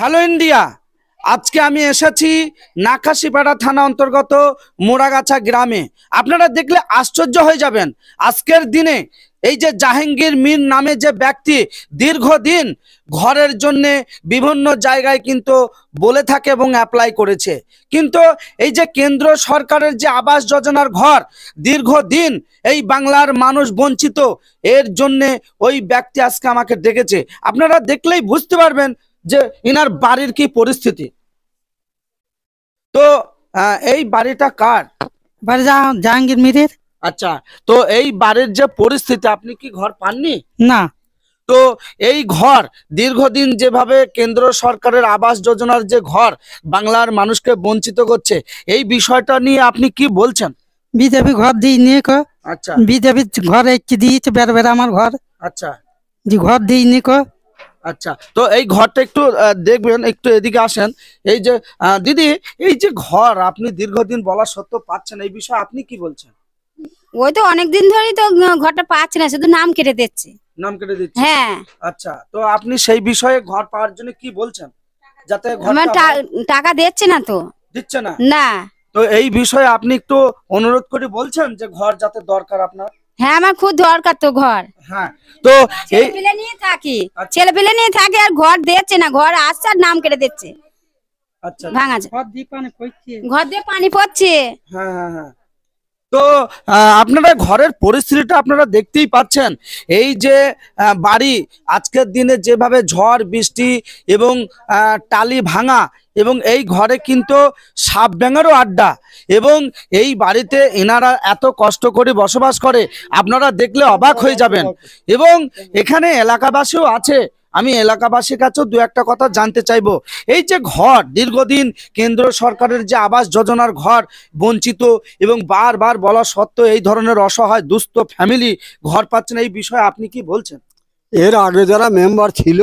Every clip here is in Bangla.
Hello India. আজকে আমি এসেছি নাকাশিপাড়া থানা অন্তর্গত মোড়াগাছা গ্রামে। আপনারা দেখলে আশ্চর্য হয়ে যাবেন। আজকের দিনে এই যে জাহাঙ্গীর মীর নামে যে ব্যক্তি দীর্ঘদিন ঘরের জন্য বিভিন্ন জায়গায় কিন্তু বলে থাকে এবং অ্যাপ্লাই করেছে, কিন্তু এই যে কেন্দ্র সরকারের যে আবাস যোজনার ঘর দীর্ঘদিন এই বাংলার মানুষ বঞ্চিত, এর জন্যে ওই ব্যক্তি আজকে আমাকে ডেকেছে। আপনারা দেখলেই বুঝতে পারবেন যে ইনার বাড়ির কি পরিস্থিতি। তো এই বাড়িটা কার? বাড়ি জাহাঙ্গীর মিরের। আচ্ছা, তো এই বাড়ির যে পরিস্থিতি, আপনি কি ঘর পাননি? না, তো এই ঘর দীর্ঘদিন যেভাবে কেন্দ্র সরকারের আবাস যোজনার যে ঘর বাংলার মানুষকে বঞ্চিত করছে, এই বিষয়টা নিয়ে আপনি কি বলছেন? বিজেপি ঘর দিইনি কো। আচ্ছা বিজেপি ঘর একটি দিয়েছে, বেড়ে বেড়ে আমার ঘর আচ্ছা যে ঘর দিইনি কো। আচ্ছা, তো এই ঘরটা একটু দেখবেন, একটু এদিকে আসেন। এই যে দিদি, এই যে ঘর আপনি দীর্ঘদিন বলা সত্ত্বেও পাচ্ছেন, এই বিষয়ে আপনি কি বলছেন? ওই তো অনেকদিন ধরেই তো ঘরটা পাচ্ছি না, শুধু নাম কেটে দিচ্ছে। নাম কেটে দিচ্ছে? হ্যাঁ। আচ্ছা, তো আপনি সেই বিষয়ে ঘর পাওয়ার জন্য কি বলছেন? যাতে আমার টাকা দিচ্ছে না তো। দিচ্ছে না? না। তো এই বিষয়ে আপনি একটু অনুরোধ করে বলছেন যে ঘর যাতে দরকার আপনার। হ্যাঁ, আমার খুব দরকার তো ঘর। হ্যাঁ, তো এই ছেলেপিলে নিয়ে থাকি, ছেলেপিলে নিয়ে থাকি আর ঘর দিচ্ছে না। ঘর আসছে আর নাম কেটে দিচ্ছে। আচ্ছা, ভাঙাছে ঘর দিয়ে পানি পড়ছে। ঘর দিয়ে পানি পড়ছে। হ্যাঁ হ্যাঁ হ্যাঁ। তো আপনারা ঘরের পরিস্থিতিটা আপনারা দেখতেই পাচ্ছেন। এই যে বাড়ি আজকের দিনে যেভাবে ঝড় বৃষ্টি এবং টালি ভাঙা, এবং এই ঘরে কিন্তু সাপ ব্যাঙেরও আড্ডা, এবং এই বাড়িতে এনারা এত কষ্ট করে বসবাস করে, আপনারা দেখলে অবাক হয়ে যাবেন। এবং এখানে এলাকাবাসীও আছে, আমি এলাকাবাসীর কাছেও দু একটা কথা জানতে চাইবো। এই যে ঘর দীর্ঘদিন কেন্দ্র সরকারের যে আবাস যোজনার ঘর বঞ্চিত, এবং বারবার বলা সত্ত্বেও এই ধরনের অসহায় দুস্থ ফ্যামিলি ঘর পাচ্ছে না, এই বিষয়ে আপনি কি বলছেন? এর আগে যারা মেম্বার ছিল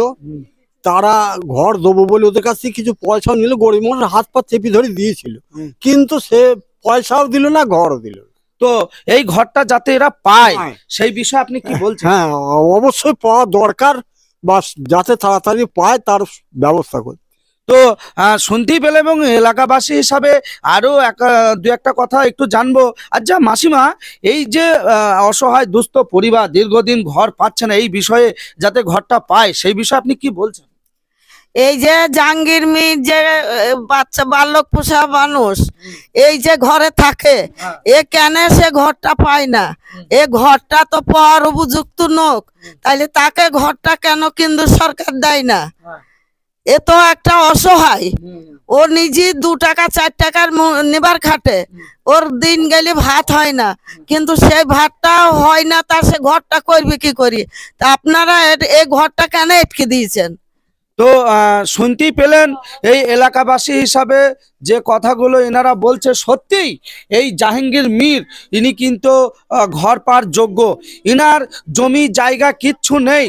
তারা ঘর দেবো বলে ওদের কাছ থেকে কিছু পয়সাও নিল, গরিব মানুষ হাত পা চেপে ধরে দিয়েছিল, কিন্তু সে পয়সাও দিল না, ঘরও দিল না। তো এই ঘরটা যাতে এরা পায় সেই বিষয়ে আপনি কি বলছেন? হ্যাঁ, অবশ্যই পাওয়া দরকার, বা যাতে তাড়াতাড়ি পায় তার ব্যবস্থা করে। তো শুনতেই পেলে, এবং এলাকাবাসী হিসাবে আরো দু একটা কথা একটু জানবো। আচ্ছা মাসিমা, এই যে অসহায় দুস্থ পরিবার দীর্ঘদিন ঘর পাচ্ছে না, এই বিষয়ে যাতে ঘরটা পায় সেই বিষয়ে আপনি কি বলছেন? এই যে জাহাঙ্গীর মির যে বাচ্চা বালক পোষা মানুষ এই যে ঘরে থাকে, এ কেন সে ঘরটা পায় না? এ ঘরটা তো পাওয়ার উপযুক্ত নোক, তাইলে তাকে ঘরটা কেন কেন্দ্র সরকার দেয় না? এ তো একটা অসহায়, ও নিজে 2 টাকা 4 টাকার নেবার খাটে, ওর দিন গেলে ভাত হয় না, কিন্তু সেই ভাতটা হয় না, তা সে ঘরটা করবে কি করি? তা আপনারা এই ঘরটা কেন আটকে দিয়েছেন? তো শুনতেই পেলেন, এই এলাকাবাসী হিসাবে যে কথাগুলো এনারা বলছে, সত্যিই এই জাহাঙ্গীর মীর ইনি কিন্তু ঘর পাওয়ার যোগ্য। ইনার জমি জায়গা কিচ্ছু নেই,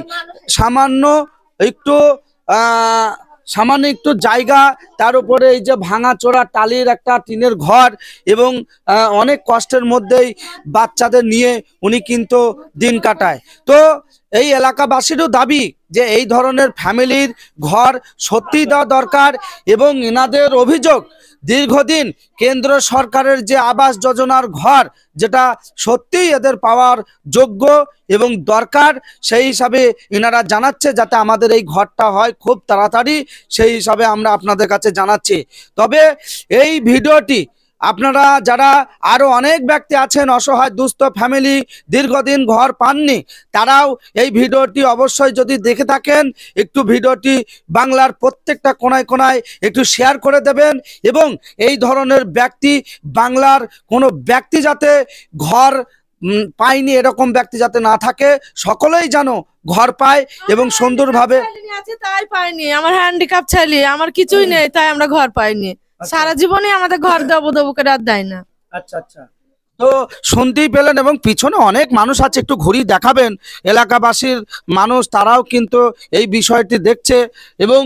সামান্য একটু সামান্য একটু জায়গা, তার উপরে এই যে ভাঙাচোরা টালির একটা টিনের ঘর, এবং অনেক কষ্টের মধ্যেই বাচ্চাদের নিয়ে উনি কিন্তু দিন কাটায়। তো এই এলাকাবাসীরও দাবি যে এই ধরনের ফ্যামিলির ঘর সত্যিই দেওয়া দরকার, এবং এনাদের অভিযোগ দীর্ঘদিন কেন্দ্র সরকারের যে আবাস যোজনার ঘর, যেটা সত্যিই এদের পাওয়ার যোগ্য এবং দরকার, সেই হিসাবে এনারা জানাচ্ছে যাতে আমাদের এই ঘরটা হয় খুব তাড়াতাড়ি, সেই হিসাবে আমরা আপনাদের কাছে জানাচ্ছি। তবে এই ভিডিওটি আপনারা যারা আরো অনেক ব্যক্তি আছেন অসহায় দুস্থ ফ্যামিলি দীর্ঘদিন ঘর পাননি, তারাও এই ভিডিওটি অবশ্যই যদি দেখে থাকেন একটু ভিডিওটি বাংলার প্রত্যেকটা কোনায় কোনায় একটু শেয়ার করে দেবেন, এবং এই ধরনের ব্যক্তি বাংলার কোনো ব্যক্তি যাতে ঘর পায়নি এরকম ব্যক্তি যাতে না থাকে, সকলেই জানো ঘর পায় এবং সুন্দরভাবে। তাই পাইনি, আমার হ্যান্ডিক্যাপ ছেলে, আমার কিছুই নেই, তাই আমরা ঘর পাইনি। সারা জীবনে আমাদের ঘর দেবো দেবো করে আর দেয় না। আচ্ছা আচ্ছা, তো শুনতেই পেলেন এবং পিছনে অনেক মানুষ আছে, একটু ঘুরিয়ে দেখাবেন। এলাকাবাসীর মানুষ তারাও কিন্তু এই বিষয়টি দেখছে এবং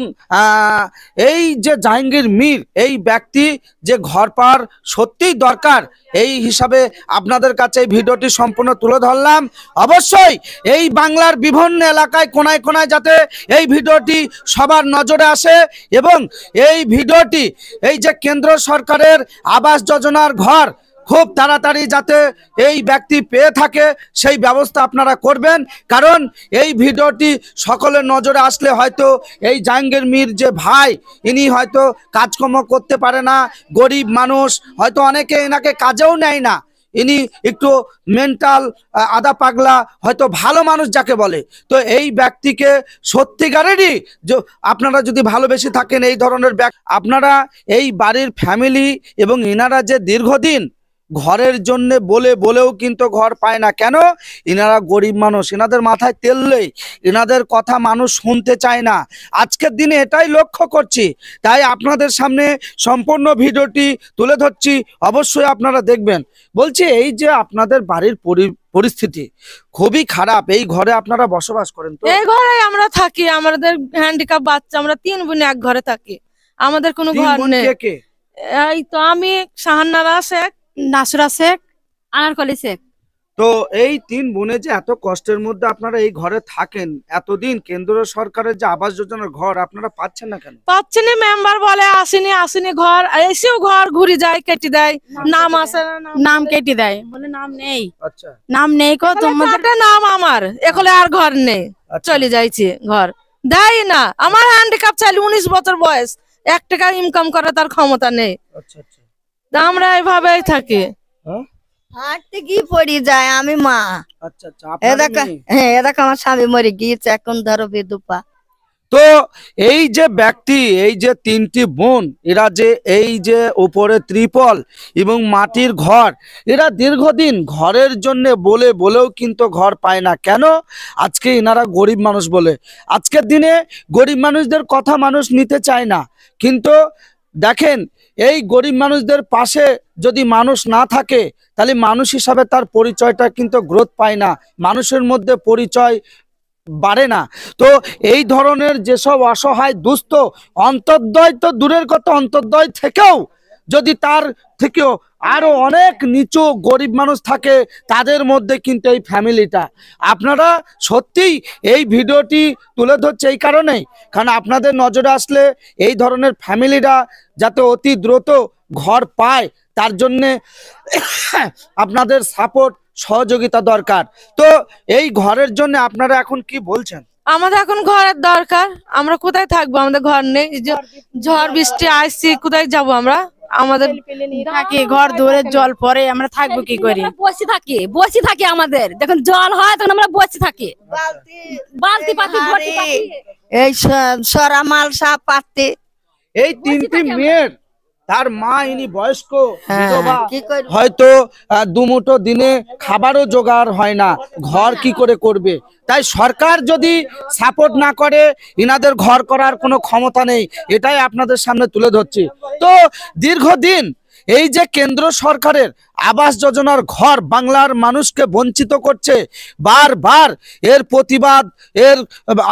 এই যে জাহাঙ্গীর মীর এই ব্যক্তি যে ঘর পাওয়ার সত্যিই দরকার, এই হিসাবে আপনাদের কাছে এই ভিডিওটি সম্পূর্ণ তুলে ধরলাম। অবশ্যই এই বাংলার বিভিন্ন এলাকায় কোনায় কোনায় যাতে এই ভিডিওটি সবার নজরে আসে এবং এই ভিডিওটি এই যে কেন্দ্র সরকারের আবাস যোজনার ঘর খুব তাড়াতাড়ি যাতে এই ব্যক্তি পেয়ে থাকে সেই ব্যবস্থা আপনারা করবেন। কারণ এই ভিডিওটি সকলের নজরে আসলে হয়তো এই জাহাঙ্গীর মীর যে ভাই, ইনি হয়তো কাজকর্ম করতে পারে না, গরিব মানুষ, হয়তো অনেকে এনাকে কাজেও নেয় না, ইনি একটু মেন্টাল আধা পাগলা, হয়তো ভালো মানুষ যাকে বলে। তো এই ব্যক্তিকে সত্যিকারেরই আপনারা যদি ভালোবেসে থাকেন এই ধরনের আপনারা এই বাড়ির ফ্যামিলি এবং এনারা যে দীর্ঘদিন ঘরের জন্য বলেও কিন্তু ঘর পায় না। কেন? এনারা গরিব মানুষ, এনাদের মাথায় তেল নেই, এনাদের কথা মানুষ শুনতে চায় না। আজকের দিনে এটাই লক্ষ্য করছি, তাই আপনাদের সামনে সম্পূর্ণ ভিডিওটি তুলে ধরছি, অবশ্যই আপনারা দেখবেন। বলছি এই যে আপনাদের বাড়ির পরিস্থিতি খুবই খারাপ, এই ঘরে আপনারা বসবাস করেন? তো এই ঘরে আমরা থাকি, আমাদের হ্যান্ডিক্যাপ বাচ্চা, আমরা 3 বোন এক ঘরে থাকি, আমাদের কোনো ঘর নেই। এই তো আমি, শাহান্নারা শেখ, নাসরা শেখ, আনারকলি শেখ। তো এই 3 বোনে যে এত কষ্টের মধ্যে আপনারা এই ঘরে থাকেন, এতদিন কেন্দ্র সরকারের যে আবাস যোজনার ঘর আপনারা পাচ্ছেন না কেন? পাচ্ছি না, মেম্বার বলে আসেনি ঘর, এসেও ঘর ঘুরে যায়, কেটে দেয়, নাম আসে না, নাম কেটে দেয়, বলে নাম নেই। আচ্ছা, নাম নেই কো তোমাদের নাম আমার এখন আর ঘর নেই, চলে যাইছে ঘর দেয় না। আমার হ্যান্ডিক্যাপ চাইলে 19 বছর বয়স, 1 টাকা ইনকাম করার তার ক্ষমতা নেই। আচ্ছা, আচ্ছা। আমরা এইভাবেই থাকি, হাঁটতে কি পড়ি যায়। আমি মা, আচ্ছা, আচ্ছা। আপনারা মেয়ে? এরকম আমার স্বামী মরে গিয়েছে, এখন ধরো বিধবা। তো এই যে ব্যক্তি, এই যে 3টি বোন, এরা যে এই যে উপরে ত্রিপল এবং মাটির ঘর, এরা দীর্ঘদিন ঘরের জন্য বলেও কিন্তু ঘর পায় না। কেন? আজকে এনারা গরিব মানুষ বলে। আজকের দিনে গরিব মানুষদের কথা মানুষ নিতে চায় না, কিন্তু দেখেন এই গরিব মানুষদের পাশে যদি মানুষ না থাকে তাহলে মানুষ হিসাবে তার পরিচয়টা কিন্তু গ্রোথ পায় না, মানুষের মধ্যে পরিচয় বাড়ে না। তো এই ধরনের যেসব অসহায় দুস্থ, অন্তর্দয় তো দূরের কথা, অন্তর্দয় থেকেও যদি তার থেকেও আরো অনেক নিচু গরিব মানুষ থাকে, তাদের মধ্যে কিন্তু এই ফ্যামিলিটা আপনারা সত্যিই এই ভিডিওটি তুলে ধরছে এই কারণেই, কারণ আপনাদের নজরে আসলে এই ধরনের ফ্যামিলিরা যাতে অতি দ্রুত ঘর পায় তার জন্যে আপনাদের সাপোর্ট সহযোগিতা দরকার। তো এই ঘরের জন্য আপনারা এখন কি বলছেন? আমাদের এখন ঘরের দরকার, আমরা কোথায় থাকবো, আমাদের ঘর নেই। ঝড় বৃষ্টি আসছি, কোথায় যাব আমরা? আমাদের থাকি ঘর দূরের জল পরে, আমরা থাকবো কি করে? বসে থাকি আমাদের যখন জল হয় তখন আমরা বসে থাকি, বালতি পাতি এই সরা মাল সাপ পাতি। এই 3টি মেয়ের তার মা ইনি বয়স্ক বিধবা, কি করে? হয়তো দুমুঠো দিনে খাবারও জোগাড় হয় না, ঘর কি করে করবে? তাই সরকার যদি সাপোর্ট না করে ইনাদের ঘর করার কোনো ক্ষমতা নেই, এটাই আপনাদের সামনে তুলে ধরছি। তো দীর্ঘদিন এই যে কেন্দ্র সরকারের আবাস যোজনার ঘর বাংলার মানুষকে বঞ্চিত করছে, বারবার এর প্রতিবাদ, এর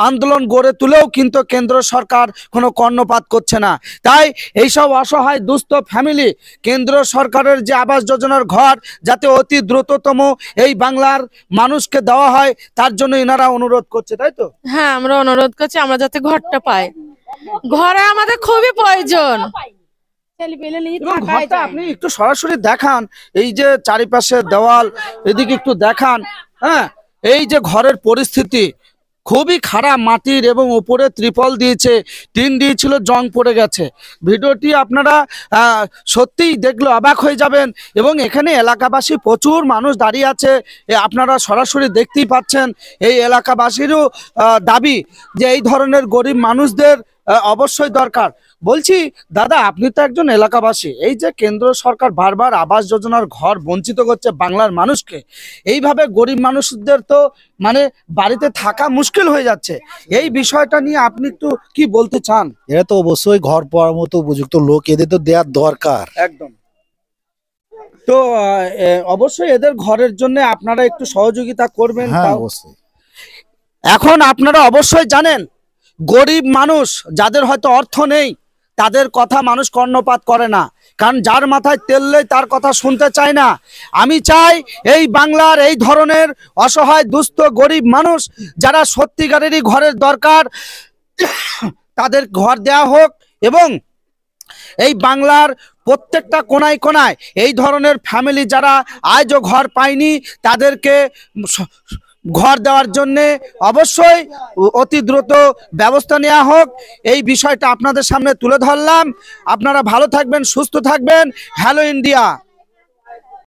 আন্দোলন গড়ে তুলেও কিন্তু কেন্দ্র সরকার কোনো কর্ণপাত করছে না। তাই এইসব অসহায় দুস্থ ফ্যামিলি কেন্দ্র সরকারের যে আবাস যোজনার ঘর যাতে অতি দ্রুততম এই বাংলার মানুষকে দেওয়া হয় তার জন্য এনারা অনুরোধ করছে, তাই তো? হ্যাঁ, আমরা অনুরোধ করছি আমরা যাতে ঘরটা পাই, ঘরে আমাদের খুবই প্রয়োজন। এবং ঘরটা আপনি একটু সরাসরি দেখান, এই যে চারিপাশে দেওয়াল, এদিকে একটু দেখান। হ্যাঁ, এই যে ঘরের পরিস্থিতি খুবই খারাপ, মাটির এবং উপরে ত্রিপল দিয়েছে, টিন দিয়েছিল, জং পড়ে গেছে। ভিডিওটি আপনারা সত্যিই দেখলে অবাক হয়ে যাবেন এবং এখানে এলাকাবাসী প্রচুর মানুষ দাঁড়িয়ে আছে, আপনারা সরাসরি দেখতেই পাচ্ছেন। এই এলাকাবাসীরও দাবি যে এই ধরনের গরিব মানুষদের অবশ্যই দরকার। বলছি দাদা, আপনি তো একজন এলাকাবাসী, এই যে কেন্দ্র সরকার বারবার আবাস যোজনার ঘর বঞ্চিত করছে বাংলার মানুষকে, এইভাবে গরিব মানুষদের তো মানে বাড়িতে থাকা মুশকিল হয়ে যাচ্ছে, এই বিষয়টা নিয়ে আপনি একটু কি বলতে চান? এরা তো অবশ্যই ঘর পাওয়ার মতো উপযুক্ত লোক, এদের তো দেওয়ার দরকার। একদম। তো অবশ্যই এদের ঘরের জন্য আপনারা একটু সহযোগিতা করবেন। হ্যাঁ অবশ্যই। এখন আপনারা অবশ্যই জানেন গরিব মানুষ যাদের হয়তো অর্থ নেই তাদের কথা মানুষ কর্ণপাত করে না, কারণ যার মাথায় তেল নেই তার কথা শুনতে চায় না। আমি চাই এই বাংলার এই ধরনের অসহায় দুস্থ গরিব মানুষ যারা সত্যিকারেরই ঘরের দরকার তাদের ঘর দেওয়া হোক, এবং এই বাংলার প্রত্যেকটা কোনায় কোনায় এই ধরনের ফ্যামিলি যারা আজও ঘর পায়নি তাদেরকে ঘর দেওয়ার জন্যে অবশ্যই অতি দ্রুত ব্যবস্থা নেওয়া হোক। এই বিষয়টা আপনাদের সামনে তুলে ধরলাম। আপনারা ভালো থাকবেন, সুস্থ থাকবেন। Hello India.